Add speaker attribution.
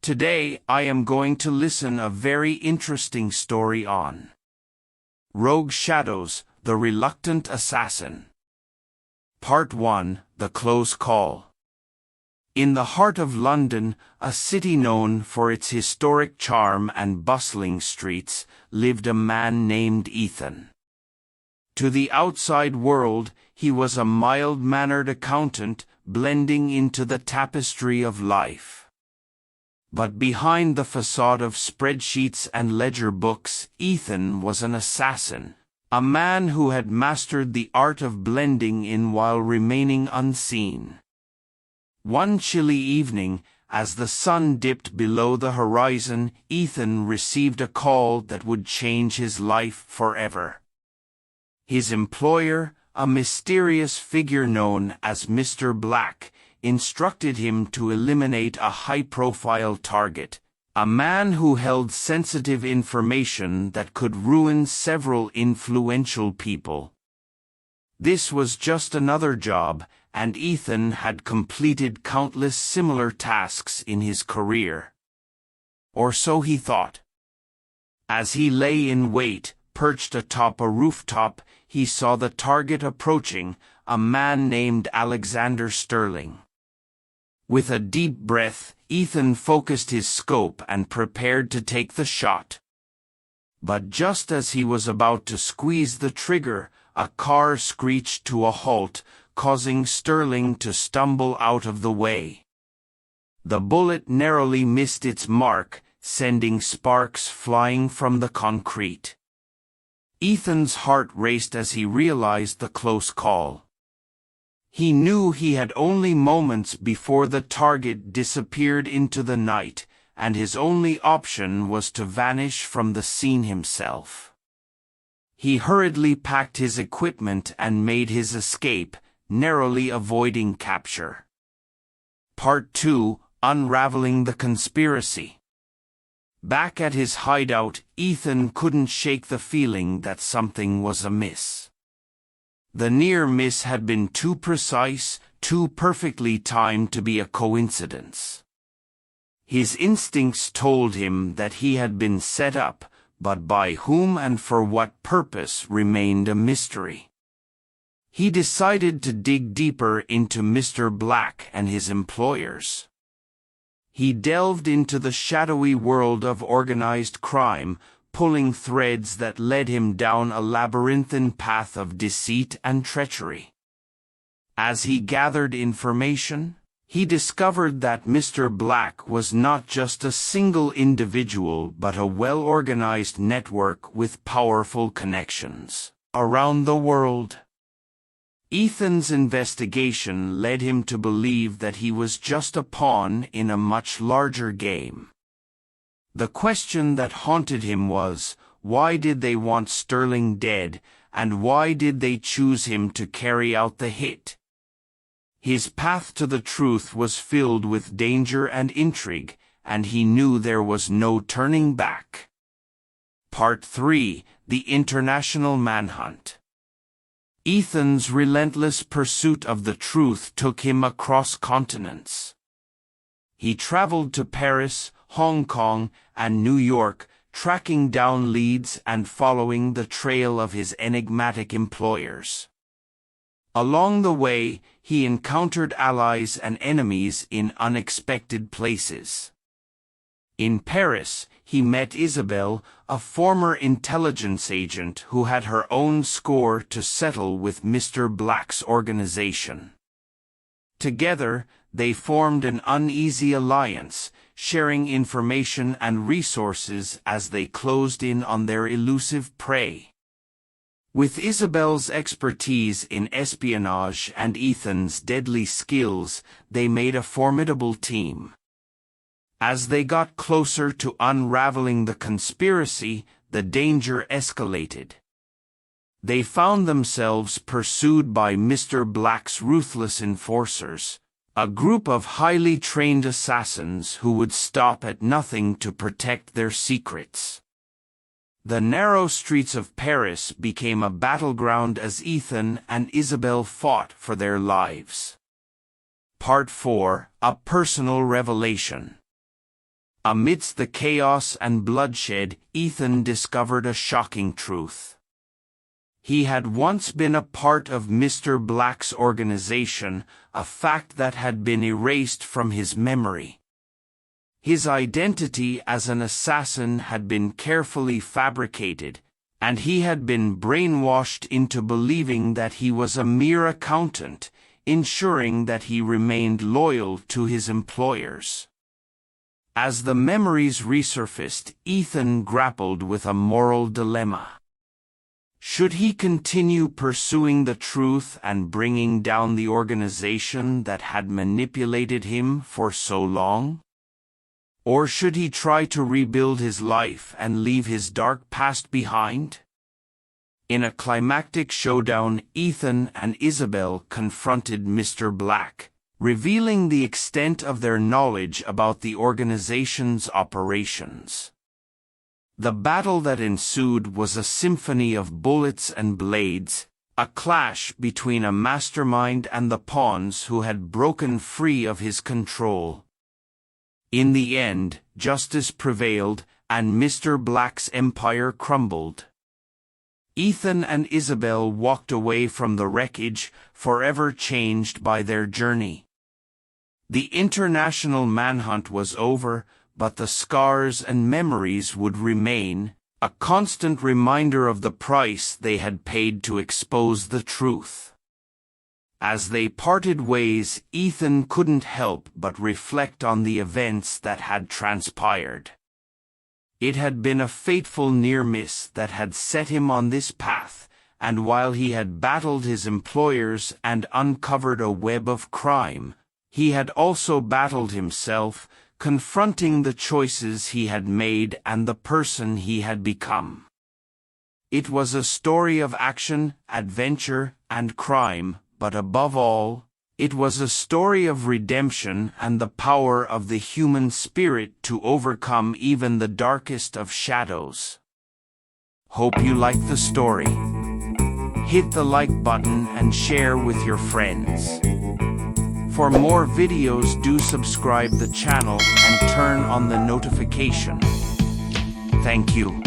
Speaker 1: Today I am going to listen a very interesting story on Rogue Shadows, the Reluctant Assassin. Part 1, The Close Call. In the heart of London, a city known for its historic charm and bustling streets, lived a man named Ethan. To the outside world, he was a mild-mannered accountant, blending into the tapestry of life. But behind the facade of spreadsheets and ledger books, Ethan was an assassin, a man who had mastered the art of blending in while remaining unseen. One chilly evening, as the sun dipped below the horizon, Ethan received a call that would change his life forever. His employer, a mysterious figure known as Mr. Black, instructed him to eliminate a high-profile target, a man who held sensitive information that could ruin several influential people. This was just another job, and Ethan had completed countless similar tasks in his career. Or so he thought. As he lay in wait, perched atop a rooftop, he saw the target approaching, a man named Alexander Sterling. With a deep breath, Ethan focused his scope and prepared to take the shot. But just as he was about to squeeze the trigger, a car screeched to a halt, causing Sterling to stumble out of the way. The bullet narrowly missed its mark, sending sparks flying from the concrete. Ethan's heart raced as he realized the close call. He knew he had only moments before the target disappeared into the night, and his only option was to vanish from the scene himself. He hurriedly packed his equipment and made his escape, narrowly avoiding capture. Part 2, Unraveling the Conspiracy. Back at his hideout, Ethan couldn't shake the feeling that something was amiss. The near miss had been too precise, too perfectly timed to be a coincidence. His instincts told him that he had been set up, but by whom and for what purpose remained a mystery. He decided to dig deeper into Mr. Black and his employers. He delved into the shadowy world of organized crime, pulling threads that led him down a labyrinthine path of deceit and treachery. As he gathered information, he discovered that Mr. Black was not just a single individual but a well-organized network with powerful connections around the world. Ethan's investigation led him to believe that he was just a pawn in a much larger game. The question that haunted him was, why did they want Sterling dead, and why did they choose him to carry out the hit? His path to the truth was filled with danger and intrigue, and he knew there was no turning back. Part 3, The International Manhunt. Ethan's relentless pursuit of the truth took him across continents. He traveled to Paris, Hong Kong, and New York, tracking down leads and following the trail of his enigmatic employers. Along the way, he encountered allies and enemies in unexpected places. In Paris, he met Isabelle, a former intelligence agent who had her own score to settle with Mr. Black's organization. Together, they formed an uneasy alliance, sharing information and resources as they closed in on their elusive prey. With Isabelle's expertise in espionage and Ethan's deadly skills, they made a formidable team. As they got closer to unraveling the conspiracy, the danger escalated. They found themselves pursued by Mr. Black's ruthless enforcers, a group of highly trained assassins who would stop at nothing to protect their secrets. The narrow streets of Paris became a battleground as Ethan and Isabelle fought for their lives. Part 4, A Personal Revelation. Amidst the chaos and bloodshed, Ethan discovered a shocking truth. He had once been a part of Mr. Black's organization, a fact that had been erased from his memory. His identity as an assassin had been carefully fabricated, and he had been brainwashed into believing that he was a mere accountant, ensuring that he remained loyal to his employers. As the memories resurfaced, Ethan grappled with a moral dilemma. Should he continue pursuing the truth and bringing down the organization that had manipulated him for so long? Or should he try to rebuild his life and leave his dark past behind? In a climactic showdown, Ethan and Isabel confronted Mr. Black, revealing the extent of their knowledge about the organization's operations. The battle that ensued was a symphony of bullets and blades, a clash between a mastermind and the pawns who had broken free of his control. In the end, justice prevailed, and Mr. Black's empire crumbled. Ethan and Isabel walked away from the wreckage, forever changed by their journey. The international manhunt was over, but the scars and memories would remain, a constant reminder of the price they had paid to expose the truth. As they parted ways, Ethan couldn't help but reflect on the events that had transpired. It had been a fateful near-miss that had set him on this path, and while he had battled his employers and uncovered a web of crime, he had also battled himself, confronting the choices he had made and the person he had become. It was a story of action, adventure, and crime, but above all, it was a story of redemption and the power of the human spirit to overcome even the darkest of shadows. Hope you liked the story. Hit the like button and share with your friends. For more videos, do subscribe the channel and turn on the notification. Thank you.